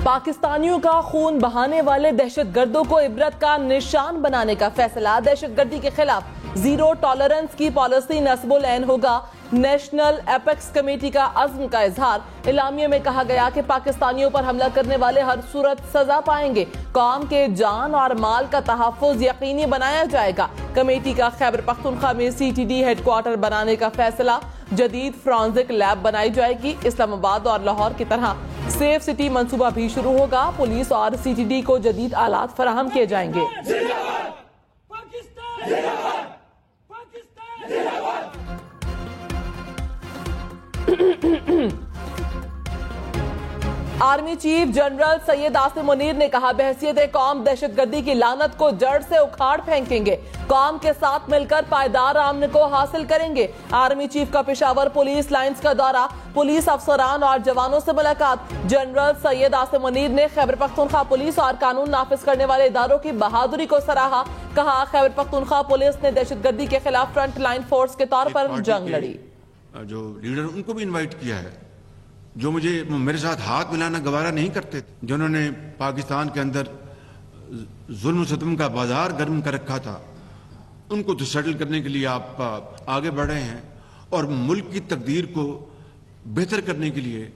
पाकिस्तानियों का खून बहाने वाले दहशतगर्दों को इबरत का निशान बनाने का फैसला। दहशतगर्दी के खिलाफ जीरो टॉलरेंस की पॉलिसी नस्बुल ऐन होगा। नेशनल एपेक्स कमेटी का अज़्म का इजहार। इलामिया में कहा गया कि पाकिस्तानियों पर हमला करने वाले हर सूरत सजा पाएंगे। कौम के जान और माल का तहफ़्फ़ुज़ यकीनी बनाया जाएगा। कमेटी का खैबर पख्तूनख्वा में CTD हेडक्वार्टर बनाने का फैसला। जदीद फॉरेंसिक लैब बनाई जाएगी। इस्लामाबाद और लाहौर की तरह सेफ सिटी मंसूबा भी शुरू होगा। पुलिस और CTD को जदीद आलात फराहम किए जाएंगे। Army chief general Syed Asim Munir ने कहा, बहसियत कौम दहशतगर्दी की लानत को जड़ से उखाड़ फेंकेंगे। कौम के साथ मिलकर पायदार अमन को हासिल करेंगे। आर्मी चीफ का पेशावर पुलिस लाइंस का दौरा। पुलिस अफसरान और जवानों से मुलाकात। जनरल सैयद आसिम मुनीर ने खैबर पख्तूनख्वा पुलिस और कानून नाफिज करने वाले इदारों की बहादुरी को सराहा। कहा, खैबर पख्तूनख्वा पुलिस ने दहशतगर्दी के खिलाफ फ्रंट लाइन फोर्स के तौर पर जंग लड़ी। जो लीडर उनको भी इन्वाइट किया है, जो मुझे मेरे साथ हाथ मिलाना गवारा नहीं करते, जिन्होंने पाकिस्तान के अंदर जुल्म सितम का बाजार गर्म कर रखा था, उनको तो सेटल करने के लिए आप आगे बढ़ रहे हैं और मुल्क की तकदीर को बेहतर करने के लिए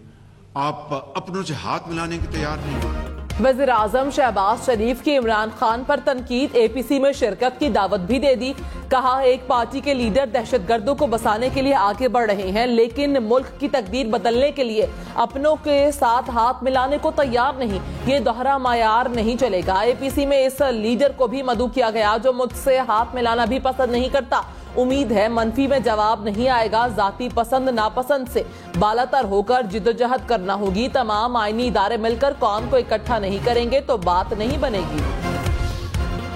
आप अपनों से हाथ मिलाने के तैयार नहीं हैं। वज़ीर आज़म शहबाज शरीफ की इमरान खान पर तनकीद। APC में शिरकत की दावत भी दे दी। कहा, एक पार्टी के लीडर दहशतगर्दों को बसाने के लिए आगे बढ़ रहे हैं, लेकिन मुल्क की तकदीर बदलने के लिए अपनों के साथ हाथ मिलाने को तैयार नहीं। ये दोहरा मायार नहीं चलेगा। APC में इस लीडर को भी मदऊ किया गया जो मुझसे हाथ मिलाना भी पसंद नहीं करता। उम्मीद है मनफी में जवाब नहीं आएगा। जाती पसंद नापसंद से बालातर होकर जिद्दोजहद करना होगी। तमाम आईनी इदारे मिलकर कौम को इकट्ठा नहीं करेंगे तो बात नहीं बनेगी।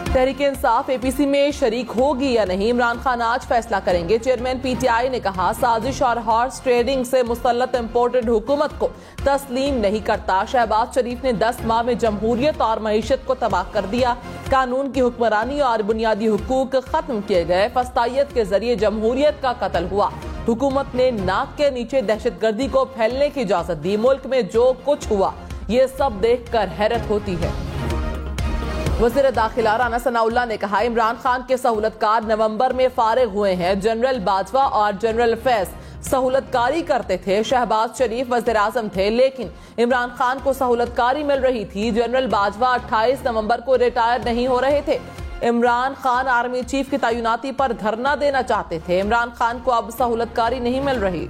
तहरीक इंसाफ APC में शरीक होगी या नहीं, इमरान खान आज फैसला करेंगे। चेयरमैन PTI ने कहा, साजिश और हॉर्स ट्रेडिंग से मुसल्लत इम्पोर्टेड हुकूमत को तस्लीम नहीं करता। शहबाज शरीफ ने 10 माह में जमहूरियत और मईशत को तबाह कर दिया। कानून की हुक्मरानी और बुनियादी हुकूक खत्म किए गए। फस्तायत के जरिए जमहूरियत का कत्ल हुआ। हुकूमत ने नाक के नीचे दहशतगर्दी को फैलने की इजाजत दी। मुल्क में जो कुछ हुआ ये सब देख कर हैरत होती है। वज़ीर दाखिला राना सनाउल्लाह ने कहा, इमरान खान के सहूलतकार नवंबर में फारिग हुए हैं। जनरल बाजवा और जनरल फैज सहूलतकारी करते थे। शहबाज शरीफ वज़ीर आज़म थे, लेकिन इमरान खान को सहूलतकारी मिल रही थी। जनरल बाजवा 28 नवंबर को रिटायर नहीं हो रहे थे। इमरान खान आर्मी चीफ की तैनाती पर धरना देना चाहते थे। इमरान खान को अब सहूलतकारी नहीं मिल रही।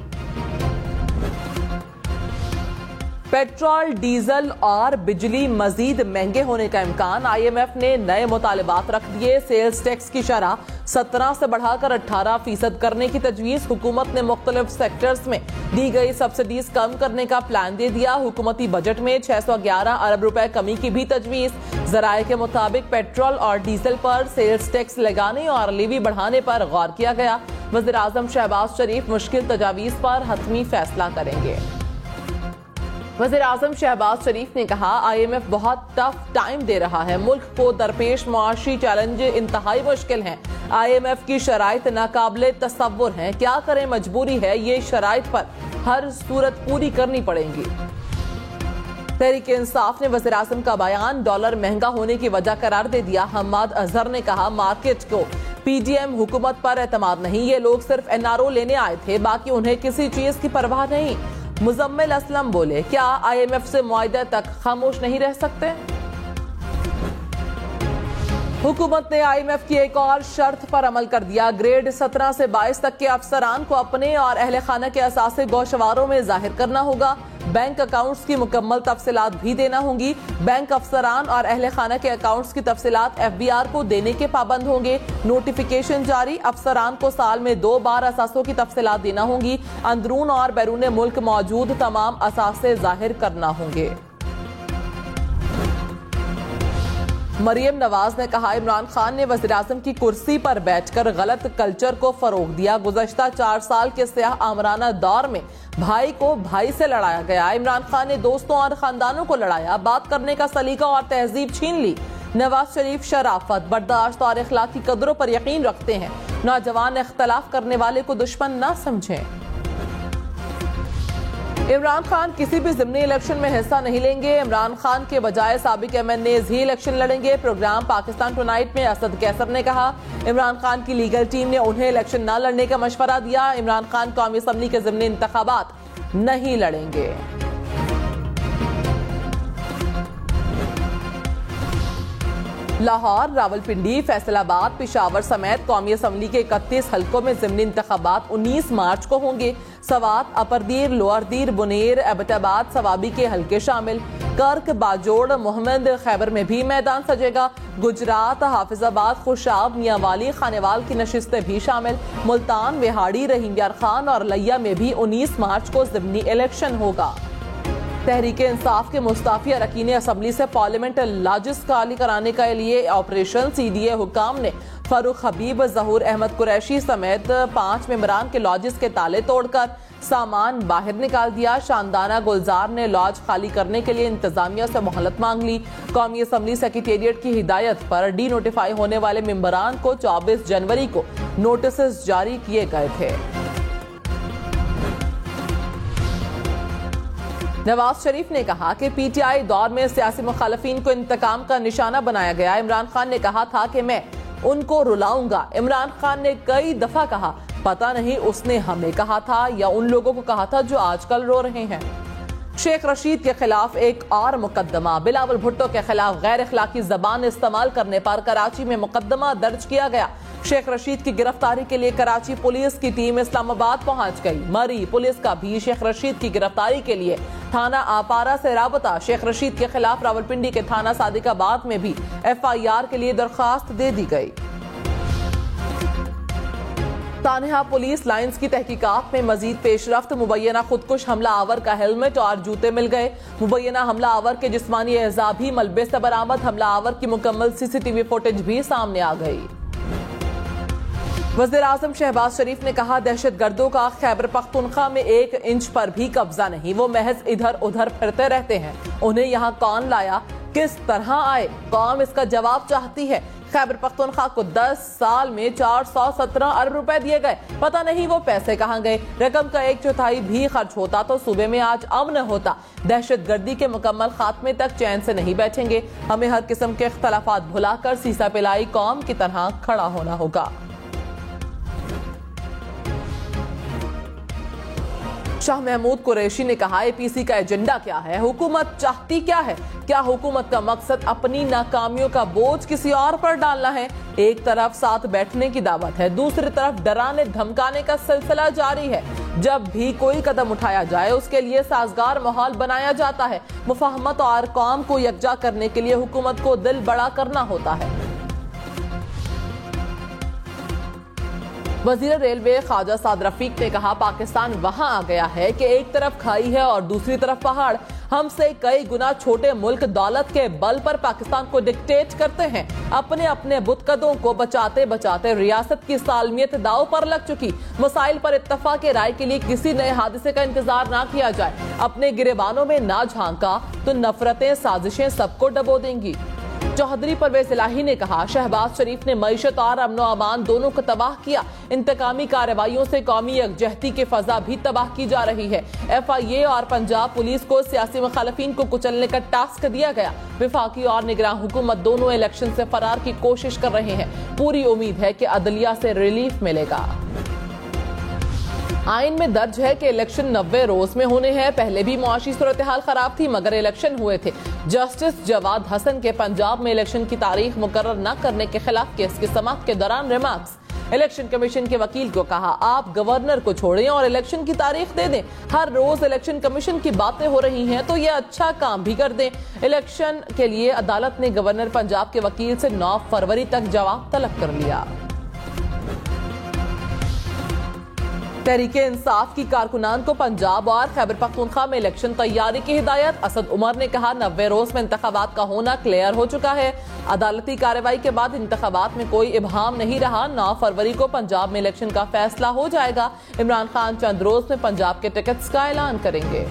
पेट्रोल, डीजल और बिजली मजीद महंगे होने का इम्कान। IMF ने नए मुतालिबात रख दिए। सेल्स टैक्स की शरह 17 से बढ़ाकर 18% करने की तजवीज़। हुकूमत ने मुख्तलिफ सेक्टर्स में दी गई सब्सिडीज कम करने का प्लान दे दिया। हुकूमती बजट में 611 अरब रुपए कमी की भी तजवीज़। ज़राए के मुताबिक पेट्रोल और डीजल पर सेल्स टैक्स लगाने और लेवी बढ़ाने पर गौर किया गया। वज़ीर आज़म शहबाज शरीफ मुश्किल तजावीज़ पर हतमी फैसला करेंगे। वज़ीर आज़म शहबाज शरीफ ने कहा, IMF बहुत टफ टाइम दे रहा है। मुल्क को दरपेश मुआशी चैलेंज इंतहाई मुश्किल हैं। IMF की शराइत नाकाबिले तसव्वुर हैं। क्या करें, मजबूरी है। ये शराइत पर हर सूरत पूरी करनी पड़ेगी। तहरीक इंसाफ ने वज़ीर आज़म का बयान डॉलर महंगा होने की वजह करार दे दिया। हम्माद अजहर ने कहा, मार्केट को PDM हुकूमत पर एतमाद नहीं। ये लोग सिर्फ NRO लेने आए थे, बाकी उन्हें किसी चीज की परवाह नहीं। मुजम्मिल असलम बोले, क्या IMF से मुआहदे तक खामोश नहीं रह सकते? हुकूमत ने IMF की एक और शर्त पर अमल कर दिया। ग्रेड 17 से 22 तक के अफसरान को अपने और अहले खाना के असासे गोशवारों में जाहिर करना होगा। बैंक अकाउंट्स की मुकम्मल तफसीलात भी देना होंगी। बैंक अफसरान और अहले खाना के अकाउंट्स की तफसीलात FBR को देने के पाबंद होंगे। नोटिफिकेशन जारी। अफसरान को साल में 2 बार असासों की तफसीलात देना होंगी। अंदरून और बैरून मुल्क मौजूद तमाम असासे जाहिर करना होंगे। मरियम नवाज ने कहा, इमरान खान ने वज़ीर आज़म की कुर्सी पर बैठकर गलत कल्चर को फरोग दिया। गुज़श्ता 4 साल के स्याह आमराना दौर में भाई को भाई से लड़ाया गया। इमरान खान ने दोस्तों और खानदानों को लड़ाया। बात करने का सलीका और तहजीब छीन ली। नवाज शरीफ शराफत, बर्दाश्त और इखलाकी कदरों पर यकीन रखते हैं। नौजवान इख्तलाफ करने वाले को दुश्मन ना समझें। इमरान खान किसी भी ज़िमनी इलेक्शन में हिस्सा नहीं लेंगे। इमरान खान के बजाय साबिक MNAs ही इलेक्शन लड़ेंगे। प्रोग्राम पाकिस्तान टुनाइट में असद कैसर ने कहा, इमरान खान की लीगल टीम ने उन्हें इलेक्शन न लड़ने का मशवरा दिया। इमरान खान कौमी असम्बली के ज़िमनी इंतखाबात नहीं लड़ेंगे। लाहौर, रावलपिंडी, फैसलाबाद, पेशावर समेत कौमी असम्बली के 31 हलकों में ज़िमनी इंतखाबात 19 मार्च को होंगे। सवात, अपरदीर, लोअरदीर, बुनेर, एबटाबाद, सवाबी के हलके शामिल। कर्क, बाजोड़, मोहम्मद खैबर में भी मैदान सजेगा। गुजरात, हाफिजाबाद, खुशाब, मियांवाली, खानेवाल की नशिस्तें भी शामिल। मुल्तान, विहाड़ी, रहीम यार खान और लैया में भी 19 मार्च को ज़िमनी इलेक्शन होगा। तहरीके इंसाफ के मुस्ताफी अरकान असम्बली से पार्लियामेंट लाजिस खाली कराने के लिए ऑपरेशन CDA हुकाम ने फारूक हबीब, जहूर अहमद कुरैशी समेत 5 मेंबरान के लॉजिस के ताले तोड़कर सामान बाहर निकाल दिया। शानदाना गुलजार ने लॉज खाली करने के लिए इंतजामिया से मोहलत मांग ली। कौमी असम्बली सेक्रेटेरिएट की हिदायत पर डी नोटिफाई होने वाले मेंबरान को 24 जनवरी को नोटिस जारी किए गए थे। नवाज शरीफ ने कहा कि PTI दौर में सियासी मुखालफीन को इंतकाम का निशाना बनाया गया। इमरान खान ने कहा था कि मैं उनको रुलाऊंगा। इमरान खान ने कई दफा कहा, पता नहीं उसने हमें कहा था या उन लोगों को कहा था जो आजकल रो रहे हैं। शेख रशीद के खिलाफ एक और मुकदमा। बिलावल भुट्टो के खिलाफ गैर अखलाकी जबान इस्तेमाल करने पर कराची में मुकदमा दर्ज किया गया। शेख रशीद की गिरफ्तारी के लिए कराची पुलिस की टीम इस्लामाबाद पहुंच गई। मरी पुलिस का भी शेख रशीद की गिरफ्तारी के लिए थाना आपारा से राबता। शेख रशीद के खिलाफ रावलपिंडी के थाना सादिकाबाद में भी FIR के लिए दरखास्त दे दी गई। तानहा पुलिस लाइंस की तहकीकात में मजीद पेशरफ्त। मुबैना खुदकुश हमला आवर का हेलमेट और जूते मिल गए। मुबैना हमला आवर के जिस्मानी एज़ा भी मलबे से बरामद। हमला आवर की मुकम्मल CCTV फुटेज भी सामने आ गई। वज़ीर आज़म शहबाज शरीफ ने कहा, दहशत गर्दों का खैबर पख्तूनख्वा में 1 इंच पर भी कब्जा नहीं। वो महज इधर उधर फिरते रहते हैं। उन्हें यहाँ कौन लाया, किस तरह आए, कौम इसका जवाब चाहती है। खैबर पख्तूनख्वा को 10 साल में 417 अरब रुपए दिए गए। पता नहीं वो पैसे कहां गए। रकम का 1/4 भी खर्च होता तो सूबे में आज अमन होता। दहशत गर्दी के मुकम्मल खात्मे तक चैन से नहीं बैठेंगे। हमें हर किस्म के इख्तलाफात भुलाकर सीसा पिलाई कौम की तरह खड़ा होना होगा। शाह महमूद कुरैशी ने कहा, APC का एजेंडा क्या है, हुकूमत चाहती क्या है। क्या हुकूमत का मकसद अपनी नाकामियों का बोझ किसी और पर डालना है। एक तरफ साथ बैठने की दावत है, दूसरी तरफ डराने धमकाने का सिलसिला जारी है। जब भी कोई कदम उठाया जाए उसके लिए साजगार माहौल बनाया जाता है। मुफाहमत और कौम को यकजा करने के लिए हुकूमत को दिल बड़ा करना होता है। वजीर रेलवे ख्वाजा साद रफीक ने कहा, पाकिस्तान वहां आ गया है कि एक तरफ खाई है और दूसरी तरफ पहाड़। हमसे कई गुना छोटे मुल्क दौलत के बल पर पाकिस्तान को डिक्टेट करते हैं। अपने अपने बुतकदों को बचाते बचाते रियासत की सालमियत दाव पर लग चुकी। मसाइल पर इत्तफाक राय के लिए किसी नए हादसे का इंतजार ना किया जाए। अपने गिरेबानों में ना झांका तो नफरतें साजिशें सबको डबो देंगी। चौधरी परवेज इलाही ने कहा, शहबाज शरीफ ने मईशत और अमन व अमान दोनों को तबाह किया। इंतकामी कार्रवाइयों से कौमी यकजहती की फजा भी तबाह की जा रही है। FIA और पंजाब पुलिस को सियासी मुखालफीन को कुचलने का टास्क दिया गया। विफाकी और निगरान हुकूमत दोनों इलेक्शन से फरार की कोशिश कर रहे हैं। पूरी उम्मीद है कि अदलिया से रिलीफ मिलेगा। आइन में दर्ज है कि इलेक्शन 90 रोज में होने हैं। पहले भी मुआशी सूरत हाल खराब थी मगर इलेक्शन हुए थे। जस्टिस जवाद हसन के पंजाब में इलेक्शन की तारीख मुकर्रर न करने के खिलाफ केस की समाअत के दौरान रिमार्क्स। इलेक्शन कमीशन के वकील को कहा, आप गवर्नर को छोड़ें और इलेक्शन की तारीख दे दें। हर रोज इलेक्शन कमीशन की बातें हो रही हैं तो ये अच्छा काम भी कर दें। इलेक्शन के लिए अदालत ने गवर्नर पंजाब के वकील से 9 फरवरी तक जवाब तलब कर लिया। तहरीके इंसाफ की कारकुनान को पंजाब और खैबर पख्तूनख्वा में इलेक्शन तैयारी की हिदायत। असद उमर ने कहा, 90 रोज में इंतखाबात का होना क्लियर हो चुका है। अदालती कार्रवाई के बाद इंतखाबात में कोई इबहाम नहीं रहा। 9 फरवरी को पंजाब में इलेक्शन का फैसला हो जाएगा। इमरान खान चंद रोज में पंजाब के टिकट्स का ऐलान करेंगे।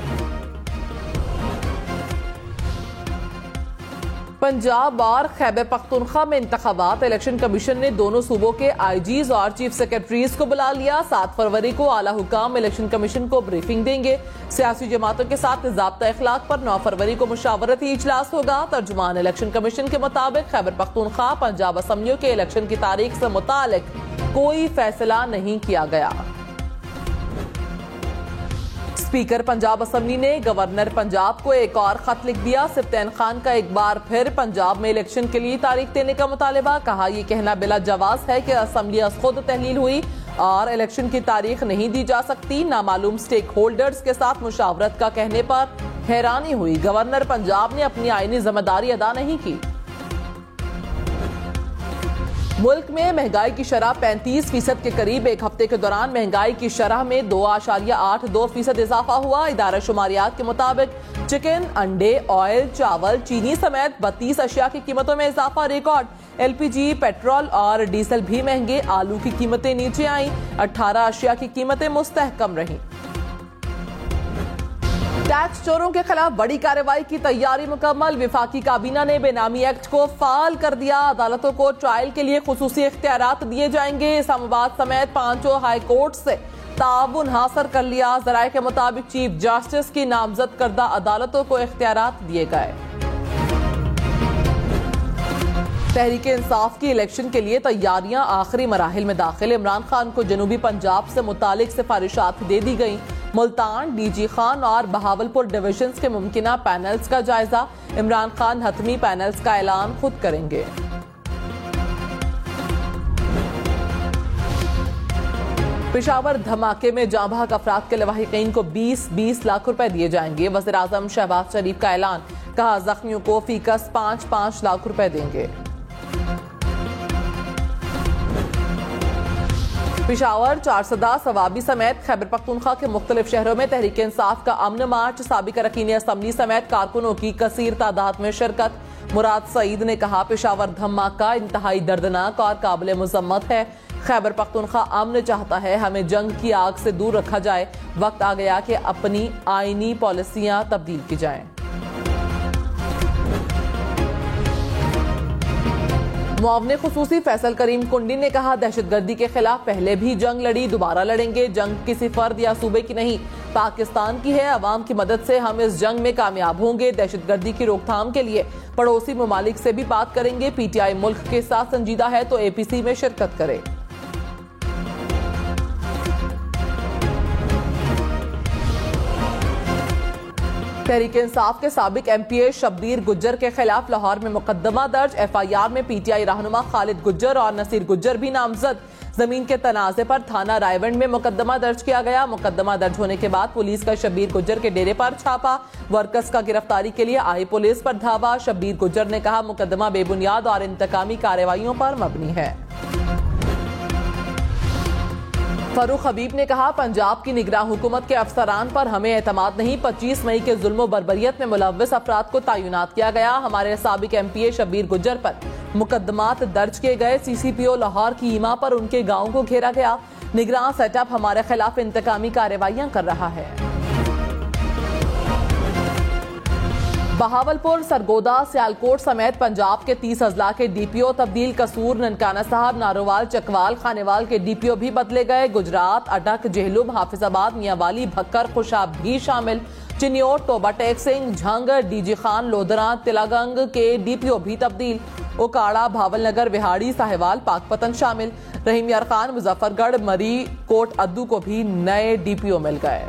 पंजाब और खैबर पख्तूनख्वा में इंतखाबात। इलेक्शन कमीशन ने दोनों सूबों के आईजीज और चीफ सेक्रेटरीज को बुला लिया। 7 फरवरी को आला हुकाम इलेक्शन कमीशन को ब्रीफिंग देंगे। सियासी जमातों के साथ ज़ाब्ता इखलाक पर 9 फरवरी को मुशावरती इजलास होगा। तर्जुमान इलेक्शन कमीशन के मुताबिक खैबर पख्तूनख्वा पंजाब असम्बलियों के इलेक्शन की तारीख से मुतालिक कोई फैसला नहीं किया गया। स्पीकर पंजाब असम्बली ने गवर्नर पंजाब को एक और खत लिख दिया। सिफ्तैन खान का एक बार फिर पंजाब में इलेक्शन के लिए तारीख देने का मुतालबा। कहा यह कहना बिला जवाज है कि असम्बली खुद तहलील हुई और इलेक्शन की तारीख नहीं दी जा सकती। नामालूम स्टेक होल्डर्स के साथ मुशावरत का कहने पर हैरानी हुई। गवर्नर पंजाब ने अपनी आईनी जिम्मेदारी अदा नहीं की। मुल्क में महंगाई की शरह 35% के करीब। एक हफ्ते के दौरान महंगाई की शरह में 2.82% इजाफा हुआ। इदारा शुमारियात के मुताबिक चिकन, अंडे, ऑयल, चावल, चीनी समेत 32 अशिया की कीमतों में इजाफा रिकॉर्ड। एलपीजी, पेट्रोल और डीजल भी महंगे। आलू की कीमतें नीचे आईं। 18 अशिया की कीमतें मुस्तहकम रहीं। टैक्स चोरों के खिलाफ बड़ी कार्रवाई की तैयारी मुकम्मल। विफाकी काबीना ने बेनामी एक्ट को फाल कर दिया। अदालतों को ट्रायल के लिए खुसूसी इख्तियारात दिए जाएंगे। इस्लामाबाद समेत 5 हाई कोर्ट से ताउन हासिल कर लिया। जराये के मुताबिक चीफ जस्टिस की नामजद करदा अदालतों को इख्तियारात दिए गए। तहरीक इंसाफ की इलेक्शन के लिए तैयारियां आखिरी मराहिल में दाखिल। इमरान खान को जनूबी पंजाब से मुतालिक सिफारिशात दे दी गई। मुल्तान, डीजी खान और बहावलपुर डिविजन्स के मुमकिना पैनल्स का जायजा। इमरान खान हतमी पैनल्स का ऐलान खुद करेंगे। पेशावर धमाके में जाँ बहक अफराद के लवाहिकीन को 20-20 लाख रुपए दिए जाएंगे। वज़ीर आज़म शहबाज शरीफ का ऐलान। कहा जख्मियों को फीकस 5-5 लाख रुपए देंगे। पेशावर, चारसदा, सवाबी समेत खैबर पख्तूनख्वा के मुख्तलिफ शहरों में तहरीक इंसाफ का अमन मार्च। साबिक अरकान असम्बली समेत कारकुनों की कसीर तादाद में शिरकत। मुराद सईद ने कहा पेशावर धमाका इंतहाई दर्दनाक और काबिल मुज़म्मत है। खैबर पख्तूनख्वा अमन चाहता है, हमें जंग की आग से दूर रखा जाए। वक्त आ गया कि अपनी आईनी पॉलिसियां तब्दील की जाएं। मुआवने खुसूसी फैसल करीम कुंडी ने कहा दहशतगर्दी के खिलाफ पहले भी जंग लड़ी, दोबारा लड़ेंगे। जंग किसी फर्द या सूबे की नहीं, पाकिस्तान की है। अवाम की मदद से हम इस जंग में कामयाब होंगे। दहशतगर्दी की रोकथाम के लिए पड़ोसी ममालिक से भी बात करेंगे। पीटीआई मुल्क के साथ संजीदा है तो एपीसी में शिरकत करे। तहरीक इंसाफ के साबिक एमपीए शब्बीर गुज्जर के खिलाफ लाहौर में मुकदमा दर्ज। एफआईआर में पीटीआई रहनुमा खालिद गुज्जर और नसीर गुज्जर भी नामजद। जमीन के तनाजे पर थाना रायवंड में मुकदमा दर्ज किया गया। मुकदमा दर्ज होने के बाद पुलिस का शब्बीर गुज्जर के डेरे पर छापा। वर्कर्स का गिरफ्तारी के लिए आई पुलिस पर धावा। शब्बीर गुज्जर ने कहा मुकदमा बेबुनियाद और इंतकामी कार्रवाइयों पर मबनी है। फरूख हबीब ने कहा पंजाब की निगरान हुकूमत के अफसरान पर हमें एतमाद नहीं। 25 मई के जुल्म बर्बरियत में मुलव्वस अफराद को तैनात किया गया। हमारे साबिक एमपीए शब्बीर गुज्जर पर मुकदमात दर्ज किए गए। सीसीपीओ लाहौर की ईमा पर उनके गांव को घेरा गया। निगरान सेटअप हमारे खिलाफ इंतकामी कार्रवाइयां कर रहा है। बहावलपुर, सरगोदा, सियालकोट समेत पंजाब के 30 अजला के डीपीओ तब्दील। कसूर, ननकाना साहब, नारोवाल, चकवाल, खानेवाल के डीपीओ भी बदले गए। गुजरात, अटक, जेहलुम, हाफिजाबाद, मियांवाली, भक्कर, खुशाब भी शामिल। चिन्योर, तोबा टेक सिंह, झंग, डीजी खान, लोधरा, तिलागंग के डीपीओ भी तब्दील। ओकाड़ा, भावलनगर, विहाड़ी, साहिवाल, पाकपतन शामिल। रहीम यार खान, मुजफ्फरगढ़, मरी, कोट अद्दू को भी नए डीपीओ मिल गए।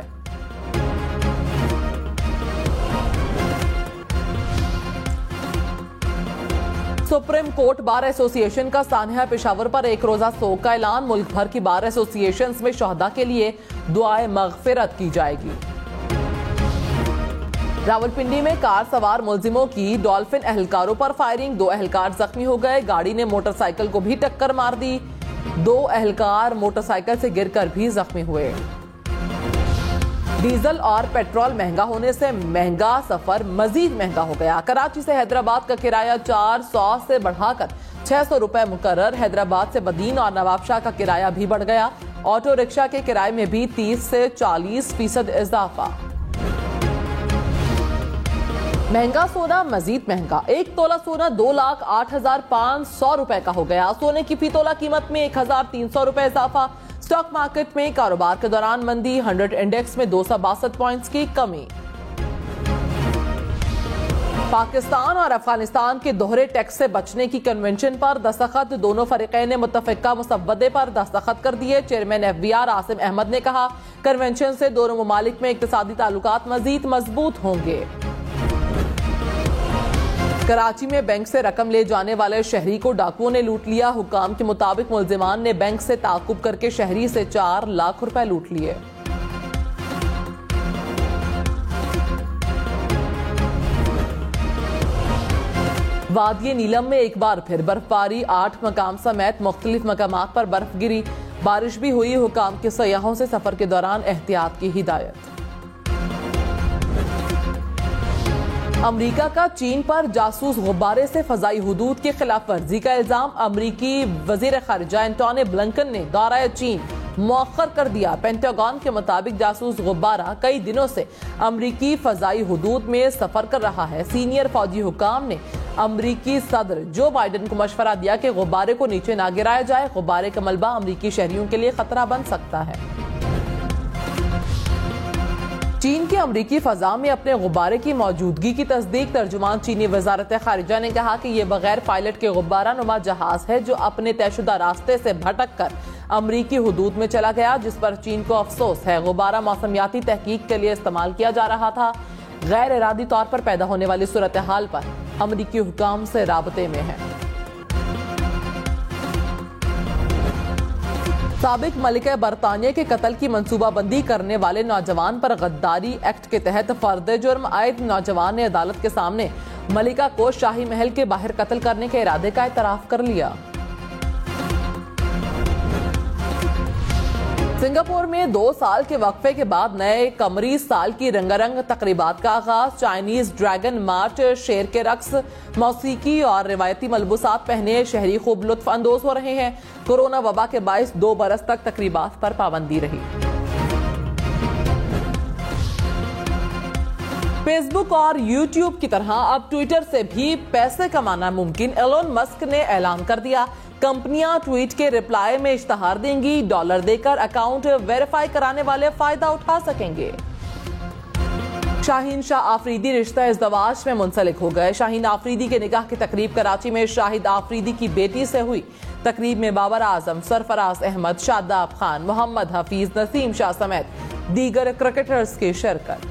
सुप्रीम कोर्ट बार एसोसिएशन का सानहा पेशावर पर एक रोजा सोग का ऐलान। मुल्क भर की बार एसोसिएशंस में शहदा के लिए दुआए मगफिरत की जाएगी। रावलपिंडी में कार सवार मुलजिमों की डॉल्फिन एहलकारों पर फायरिंग। 2 एहलकार जख्मी हो गए। गाड़ी ने मोटरसाइकिल को भी टक्कर मार दी। 2 एहलकार मोटरसाइकिल से गिरकर भी जख्मी हुए। डीजल और पेट्रोल महंगा होने से महंगा सफर मजीद महंगा हो गया। कराची से हैदराबाद का किराया 400 से बढ़ाकर 600 रुपए मुकर्रर। हैदराबाद से बदीन और नवाबशाह का किराया भी बढ़ गया। ऑटो रिक्शा के किराए में भी 30 से 40% इजाफा। महंगा सोना मजीद महंगा। 1 तोला सोना 2,08,500 रुपए का हो गया। सोने की फी तोला कीमत में 1,300 रुपए इजाफा। स्टॉक मार्केट में कारोबार के दौरान मंदी। 100 इंडेक्स में 262 पॉइंट्स की कमी। पाकिस्तान और अफगानिस्तान के दोहरे टैक्स से बचने की कन्वेंशन पर दस्तखत। दोनों फरीकैन ने मुत्तफिका मुसव्वदे पर दस्तखत कर दिए। चेयरमैन FBR आसिम अहमद ने कहा, कन्वेंशन से दोनों ममालिक में इक्तिसादी ताल्लुकात मजीद मजबूत होंगे। कराची में बैंक से रकम ले जाने वाले शहरी को डाकुओं ने लूट लिया। हुकाम के मुताबिक मुल्जिमान ने बैंक से ताकुब करके शहरी से 4 लाख रुपए लूट लिए। वादिये नीलम में एक बार फिर बर्फबारी। 8 मकाम समेत मुख्तलिफ मकामात पर बर्फ गिरी। बारिश भी हुई। हुकाम के सयाहों से सफर के दौरान एहतियात की हिदायत। अमरीका का चीन पर जासूस गुब्बारे से फजाई हुदूद की खिलाफ वर्जी का इल्जाम। अमरीकी वजीर खारिजा एंटोनी ब्लिंकन ने दौरा चीन मौखर कर दिया। पेंटागन के मुताबिक जासूस गुब्बारा कई दिनों से अमरीकी फजाई हुदूद में सफर कर रहा है। सीनियर फौजी हुकाम ने अमरीकी सदर जो बाइडन को मशवरा दिया कि गुब्बारे को नीचे ना गिराया जाए। गुब्बारे का मलबा अमरीकी शहरियों के लिए खतरा बन सकता है। चीन के अमरीकी फजा में अपने गुब्बारे की मौजूदगी की तस्दीक। तर्जुमान चीनी वजारत खारिजा ने कहा कि यह बगैर पायलट के गुब्बारा नुमा जहाज है जो अपने तयशुदा रास्ते से भटक कर अमरीकी हुदूद में चला गया, जिस पर चीन को अफसोस है। गुब्बारा मौसमियाती तहकीक के लिए इस्तेमाल किया जा रहा था। गैर इरादी तौर पर पैदा होने वाली सूरत हाल पर अमरीकी हुकाम से राबते में है। साबिक मलिका बरतानिया के कत्ल की मंसूबाबंदी करने वाले नौजवान पर गद्दारी एक्ट के तहत फर्द जुर्म आयद नौजवान ने अदालत के सामने मलिका को शाही महल के बाहर कत्ल करने के इरादे का एतराफ कर लिया। सिंगापुर में 2 साल के वक्फे के बाद नए कमरी साल की रंगारंग तकरीबात का आगाज। चाइनीज ड्रैगन मार्च, शेर के रक्स, मौसीकी और रिवायती मलबूसात पहने शहरी खूब लुत्फ अंदोज हो रहे हैं। कोरोना वबा के बायस 2 बरस तक तकरीबात पर पाबंदी रही। फेसबुक और यूट्यूब की तरह अब ट्विटर से भी पैसे कमाना मुमकिन। एलोन मस्क ने ऐलान कर दिया, कंपनियां ट्वीट के रिप्लाई में इश्तहार देंगी। डॉलर देकर अकाउंट वेरीफाई कराने वाले फायदा उठा सकेंगे। शाहीन शाह आफरीदी रिश्ता इज़्दवाज में मुंसलिक हो गए। शाहीन आफरीदी के निकाह की तकरीब कराची में शाहिद आफरीदी की बेटी से हुई। तकरीब में बाबर आजम, सरफराज अहमद, शादाब खान, मोहम्मद हफीज, नसीम शाह समेत दीगर क्रिकेटर्स की शिरकत।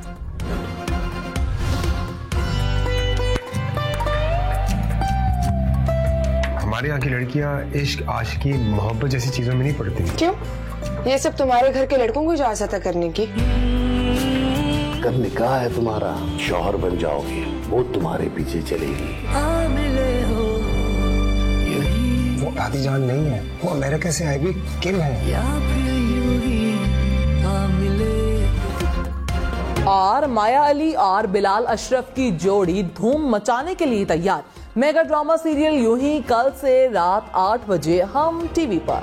हमारे यहाँ की लड़कियाँ इश्क, आशिकी, मोहब्बत जैसी चीजों में नहीं पड़ती। क्यों? ये सब तुम्हारे घर के लड़कों को इजाजत है करने की? कल निकाह है तुम्हारा, शौहर बन जाओगे, वो तुम्हारे पीछे चलेगी। वो आदि जान नहीं है, वो अमेरिका से आएगी, किम है। और माया अली और बिलाल अशरफ की जोड़ी धूम मचाने के लिए तैयार। मेगा ड्रामा सीरियल यूं ही कल से रात 8 बजे हम टीवी पर।